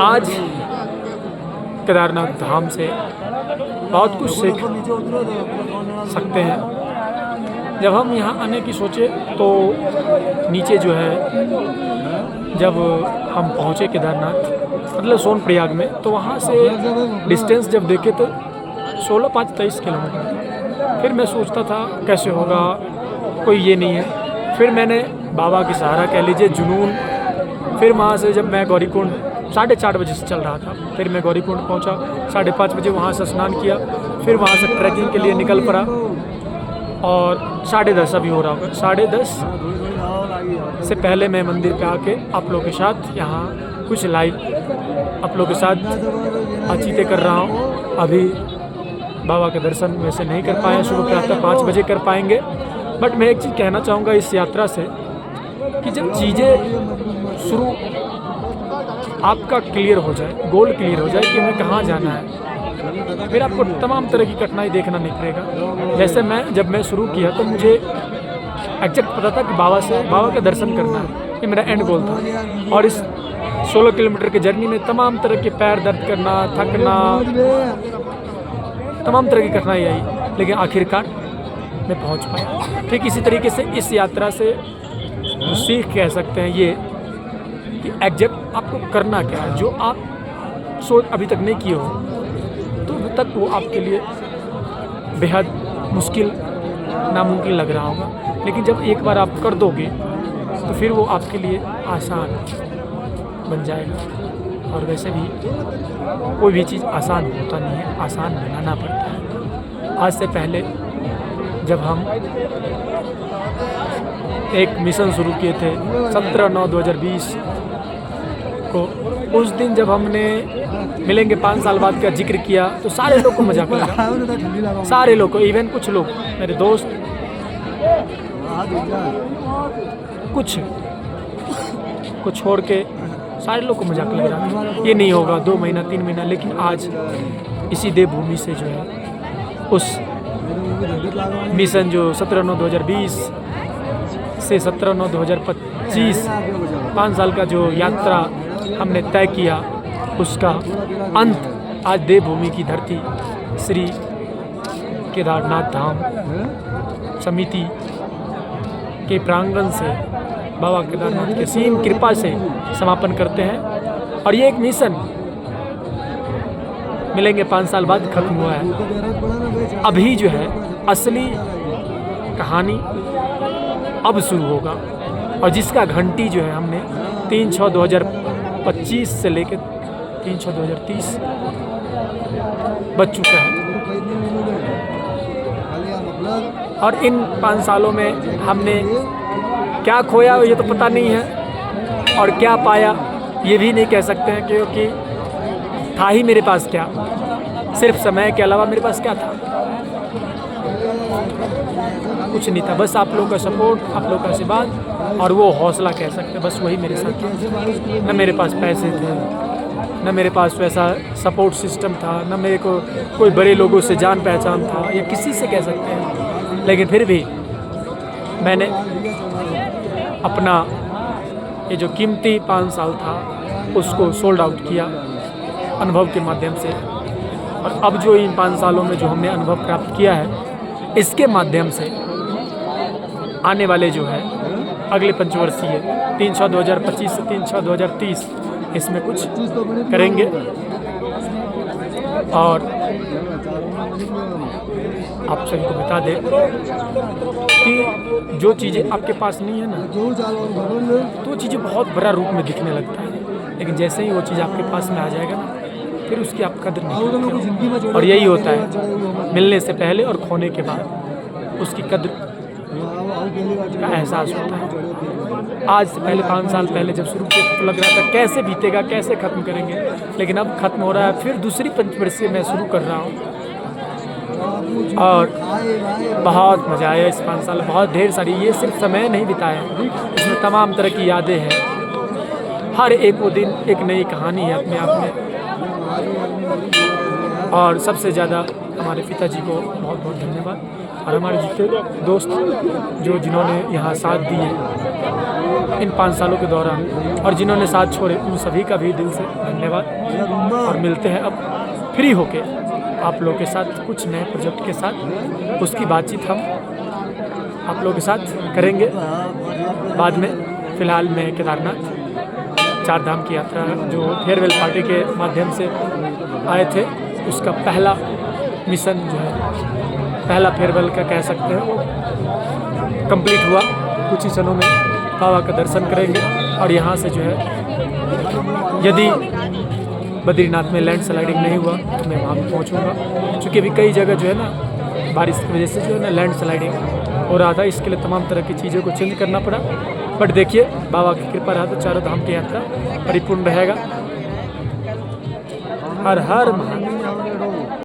आज केदारनाथ धाम से बहुत कुछ सीख सकते हैं। जब हम यहाँ आने की सोचे तो नीचे जो है, जब हम पहुँचे केदारनाथ मतलब सोनप्रयाग में, तो वहाँ से डिस्टेंस जब देखे तो 16-5-23 किलोमीटर। फिर मैं सोचता था कैसे होगा, कोई ये नहीं है। फिर मैंने बाबा की सहारा कह लीजिए, जुनून। फिर वहाँ से जब मैं गौरीकुंड 4:30 बजे से चल रहा था, फिर मैं गौरीकुंड पहुँचा 5:30 बजे, वहाँ से स्नान किया। फिर वहाँ से ट्रैकिंग के लिए निकल पड़ा और 10:30 अभी हो रहा होगा। 10:30 से पहले मैं मंदिर पे आके आप लोगों के साथ यहाँ कुछ लाइव आप लोगों के साथ बातचीतें कर रहा हूँ। अभी बाबा के दर्शन वैसे नहीं कर पाए, सुबह प्रातः 5 बजे कर पाएंगे। बट मैं एक चीज़ कहना चाहूँगा इस यात्रा से कि जब चीज़ें शुरू आपका क्लियर हो जाए, गोल क्लियर हो जाए कि हमें कहाँ जाना है, फिर आपको तमाम तरह की कठिनाई देखना नहीं पड़ेगा। जैसे जब मैं शुरू किया तो मुझे एग्जैक्ट पता था कि बाबा के दर्शन करना है, ये मेरा एंड गोल था। और इस 16 किलोमीटर की जर्नी में तमाम तरह के पैर दर्द करना, थकना, तमाम तरह की कठिनाई आई, लेकिन आखिरकार मैं पहुंच पाया। ठीक इसी तरीके से इस यात्रा से सीख कह सकते हैं ये कि एग्जैक्ट आपको करना क्या है। जो आप सोच अभी तक नहीं किए हो तो अभी तक वो आपके लिए बेहद मुश्किल, नामुमकिन लग रहा होगा, लेकिन जब एक बार आप कर दोगे तो फिर वो आपके लिए आसान बन जाएगा। और वैसे भी कोई भी चीज़ आसान होता नहीं है, आसान बनाना पड़ता है। आज से पहले जब हम एक मिशन शुरू किए थे 17/9/2020 को, उस दिन जब हमने मिलेंगे 5 साल बाद का जिक्र किया तो सारे लोग को मजाक लगा, सारे लोग को, इवन कुछ लोग मेरे दोस्त कुछ छोड़ के सारे लोग को मजाक लग रहा था, ये नहीं होगा 2 महीना 3 महीना। लेकिन आज इसी देवभूमि से जो है उस मिशन जो 17/9/2020 से 17/9/2025 5 साल का जो यात्रा हमने तय किया, उसका अंत आज देवभूमि की धरती श्री केदारनाथ धाम समिति के प्रांगण से बाबा केदारनाथ के सीम कृपा से समापन करते हैं। और ये एक मिशन मिलेंगे 5 साल बाद खत्म हुआ है। अभी जो है असली कहानी अब शुरू होगा, और जिसका घंटी जो है हमने 3/6/2025 से लेकर 3/6/2030 बज चुका है। और इन 5 सालों में हमने क्या खोया ये तो पता नहीं है, और क्या पाया ये भी नहीं कह सकते हैं, क्योंकि था ही मेरे पास क्या, सिर्फ समय के अलावा मेरे पास क्या था, कुछ नहीं था। बस आप लोगों का सपोर्ट, आप लोगों का आशीर्वाद और वो हौसला कह सकते हैं, बस वही मेरे साथ था। न मेरे पास पैसे थे, न मेरे पास वैसा सपोर्ट सिस्टम था, न मेरे को कोई बड़े लोगों से जान पहचान था, या किसी से कह सकते हैं। लेकिन फिर भी मैंने अपना ये जो कीमती 5 साल था उसको सोल्ड आउट किया अनुभव के माध्यम से। और अब जो इन 5 सालों में जो हमने अनुभव प्राप्त किया है, इसके माध्यम से आने वाले जो है अगले पंचवर्षीय 3/6/2025 से 3/6/2030 इसमें कुछ करेंगे। और आप सभी को बता दें कि जो चीज़ें आपके पास नहीं है ना, तो चीज़ें बहुत बड़ा रूप में दिखने लगता है, लेकिन जैसे ही वो चीज़ आपके पास में आ जाएगा ना, फिर उसकी आप कदर नहीं करते। और यही होता है, मिलने से पहले और खोने के बाद उसकी कदर का एहसास होता है। आज से पहले 5 साल पहले जब शुरू किया तो लग रहा था कैसे बीतेगा, कैसे ख़त्म करेंगे, लेकिन अब ख़त्म हो रहा है। फिर दूसरी पंचवर्षीय मैं शुरू कर रहा हूँ और बहुत मज़ा आया इस 5 साल, बहुत ढेर सारी, ये सिर्फ समय नहीं बिताया, इसमें तमाम तरह की यादें हैं। हर एक वो दिन एक नई कहानी है अपने आप में। और सबसे ज़्यादा हमारे पिताजी को बहुत बहुत धन्यवाद और हमारे जितने दोस्त जिन्होंने यहाँ साथ दिए इन 5 सालों के दौरान और जिन्होंने साथ छोड़े, उन सभी का भी दिल से धन्यवाद। और मिलते हैं अब फ्री होके आप लोगों के साथ कुछ नए प्रोजेक्ट के साथ। उसकी बातचीत हम आप लोगों के साथ करेंगे बाद में। फ़िलहाल मैं केदारनाथ 4 धाम की यात्रा जो फेयरवेल पार्टी के माध्यम से आए थे, उसका पहला मिशन जो है, पहला फेयरवेल का कह सकते हैं, वो कंप्लीट हुआ। कुछ ही क्षणों में बाबा का दर्शन करेंगे और यहाँ से जो है, यदि बद्रीनाथ में लैंड स्लाइडिंग नहीं हुआ तो मैं वहाँ भी पहुँचूँगा, क्योंकि अभी कई जगह जो है ना बारिश की वजह से जो है ना लैंड स्लाइडिंग हो रहा था। इसके लिए तमाम तरह की चीज़ों को चेंज करना पड़ा, बट देखिए बाबा की कृपा रहा तो चारों धाम की यात्रा परिपूर्ण रहेगा। हर हर महादेव।